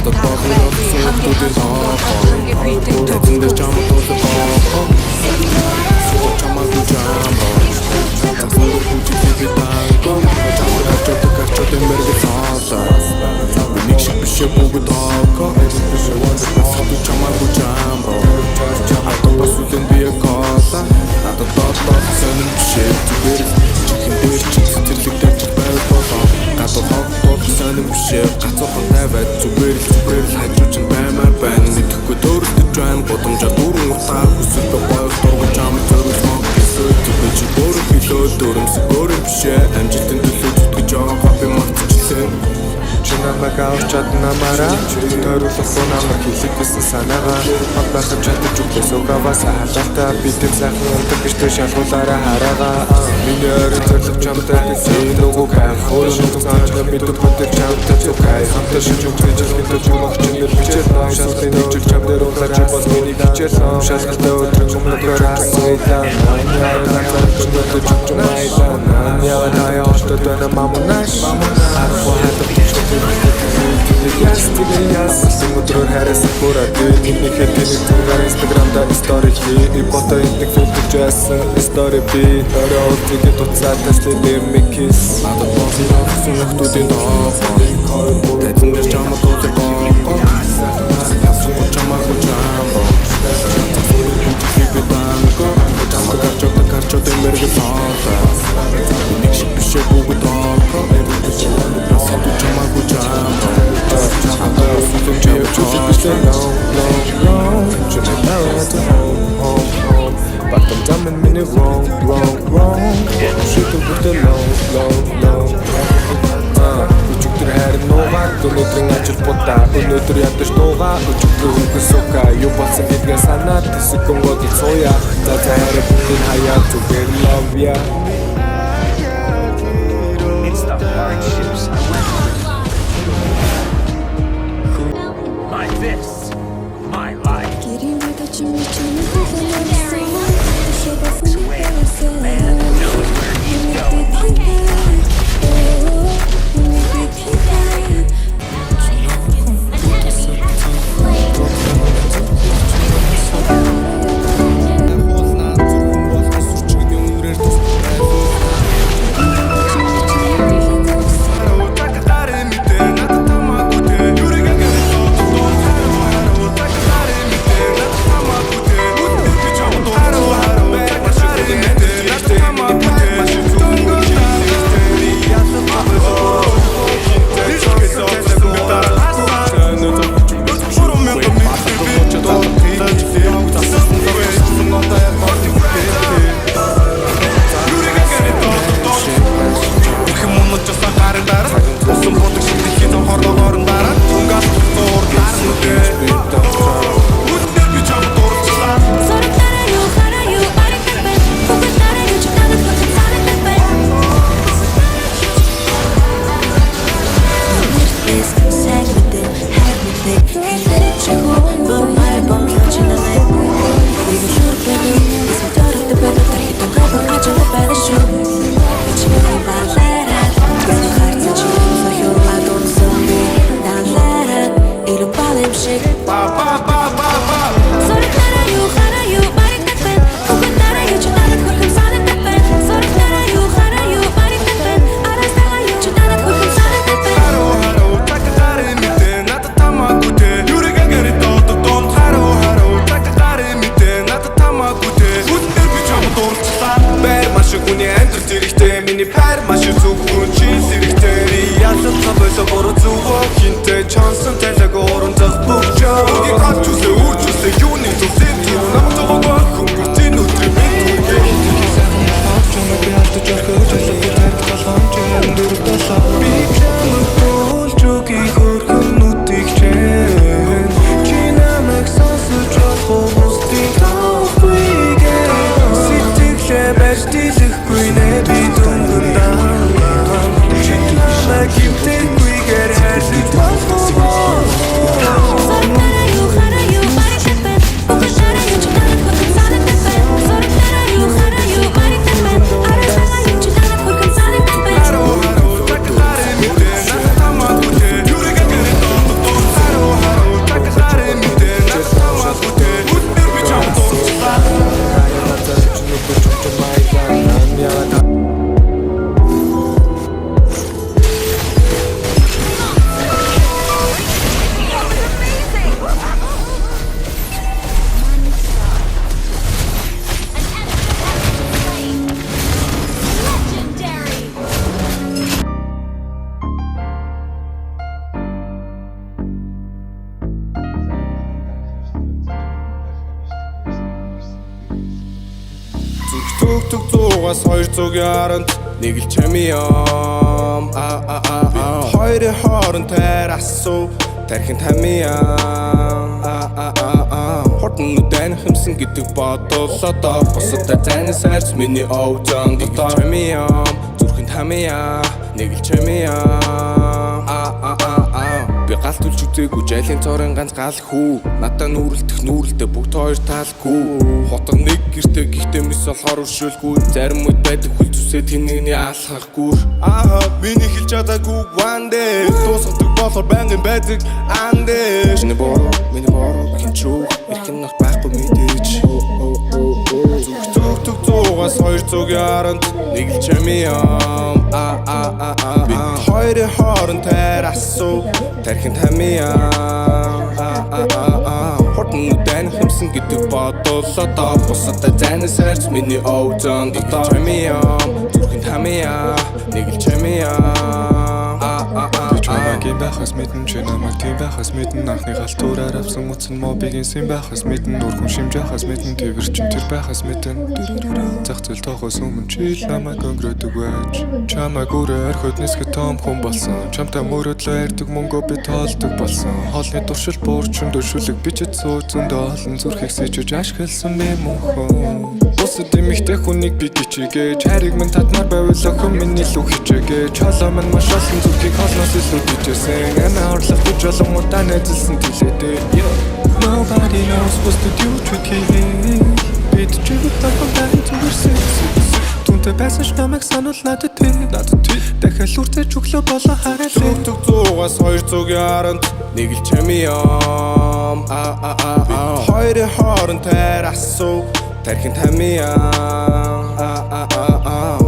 надад багын офисын хүмүүсийн тоо тэдэнд чамд тулсан боо чамаагүй жамбо тасмөр хүчтэй битанго чамд гарчод эмберг цааса нэг шиг биш бүгд тоо чамаагүй жамбо чамд басуулын би кота надад дотор сонин биш зүгээр чихэн дээр цэцэрлэг тавьчих байв болоо гадуу хот сонин биш гацуухан тавиад зүгээр л хажууч нь баймаар байна мэдэхгүй дөөрөлдөж байна годомжаа дүүрэн утаа хүсэлтэй гоёх дургуй чам зөрөг мог гэсэн зүгээр чи өөрөө билөө дөрөмсөг өөрөө биш амжилтын төлөө зүтгэж байгаа хапи мартчихсэн намайг авч чаднамаараа тойруулахгүй намайг хэлэх гэсэн санаагаа хавлахад чадаж үхээс угаваас хаалгатай бидэв сайхан ундаг гэжтэй шалгуулаараа хараагаа миний ойрын зорилго чамтай гэсэн нүгүү кайфуул шугцаачга мэддэг бүдэг чамтай зүгай хамтаа шиж өгч хэлбэлж өгөх чинь бичээд ном шалгалтын нэгжил чам дээр унлаж бас миний хичээл ном шалгалтаа өдрөг өмнөөр асууйлаа яа яа хоштой дана мамунаш өдрөөр хараас бүрээ миний хэдийн зүгээр инстаграмда стори хий фото нэг филтж яасан стори би орой утгийг туцаад тэслээ микис надад багын офисын хүмүүсийн тоо тэдэнд чамд тулсан боо чамаагүй жамбо хүчтэй битанго чамд гарчод эмберг цааса нэг шиг биш бүгд тоо чамаагүй жамбо But I'm dumbing me wrong Shooting with the low Өчигдөр хайр нуугаа өнөөдрийн ажил будаа өнөөдөр ядаж нуугаа өчигдөр хөнгөн сука юу болсон гэдгээ санаад тэсэг өнгөд цууя за хайр бүгдийг хаяа зүгээр love ya It's the hardships like this, my life. Man, knowing where he's going. Түг 100-аас 200-ийн аранд нэг л чамиам хоёрын хооронд тайрасуу тархин тамиам Хурдан нүдэн хэмсэн гэдэг бодолоо доо босодоо танаас арч миний овжон дотор чамиам зүрхэнд хамиа нэг л чамиам Би галт үлж үзээгүй жайлын цорын ганц гал хүү Надаа нүүрэлдэх бүгд хоёр талгүй Хотго нэг гэртээ гихтээ мис болохоор өршөөлгүй Зарим үед байдаг хүл зүсээ тэнэгний алхах гүр Миний хэлж чадаагүй one day Дуусгадаг болохоор байнгын байдаг андэ Миний бороо хинчүү Ирхэн нот байхгүй мэдээж Зүг 100-аас 200-ийн аранд нэг л чамиам Би хоёрын хооронд тайрасуу тархин тамиа Хурдан нүдэн хэмсэн гэдэг бодолоо доо босодоо танаас арч миний овжон дотор чамиам зүрхэнд хамиа нэг л чамиам Чамагийн байхаас мэдэн чи намайг тийм байхаас мэдэн анхны галтуураар авсан үтсэн мобигийн сэн байхаас мэдэн нурхан шимж байхаас мэдэн твэрчин тэр байхаас мэдэн зах зээл тоохоос өмнө чи л намайг өнгөрөөдөг байж чамайг өөрөө орхиод нисгэж том хүн болсон чамтай мөрөдлөө ярьдаг мөнгөө би тоолдог болсон хоолны туршил буурчин дөшүүлэг бичиж суу зөндөө олон зүрхийг сэжиж ашигласан би мөнхөн Босод эмэгтэй хүнийг би гिचээгээ Хариг минь татмаар байвал охин миний лүү хичээгээ Чолоо минь маш олон зүрхийг холноос илүү дижсэн Амиа орлох гэж боломуудаа найзалсан тэлээдээ Nobody knows what's to do with you Бид чигээр тахалтай зүгэрсэн Түнтэй байсан ш намайг сануул надад тий Дахиад үртэж өглөө болоо хараад Түг 100-аас 200-ийн аранд нэг л чамиам Хоёрын хооронд тайрасуу тархин тамиа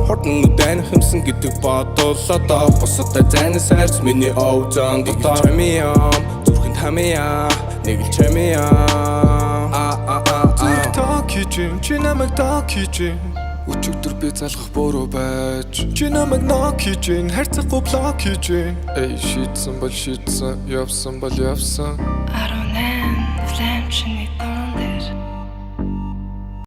Хурдан нүдэн хэмсэн гэдэг бодолоо доо босодоо танаас арч миний овжон дотор чамиам зүрхэнд хамиа нэг л чамиам Зүрх хийж чи намайг таг хийж Өчигдөр би залгах буруу байж Чи намайг нок хийж хайрцахгүй блок хийж Эй шийдсэн бол шийдсэн явсан бол явсан 18 флэм чиний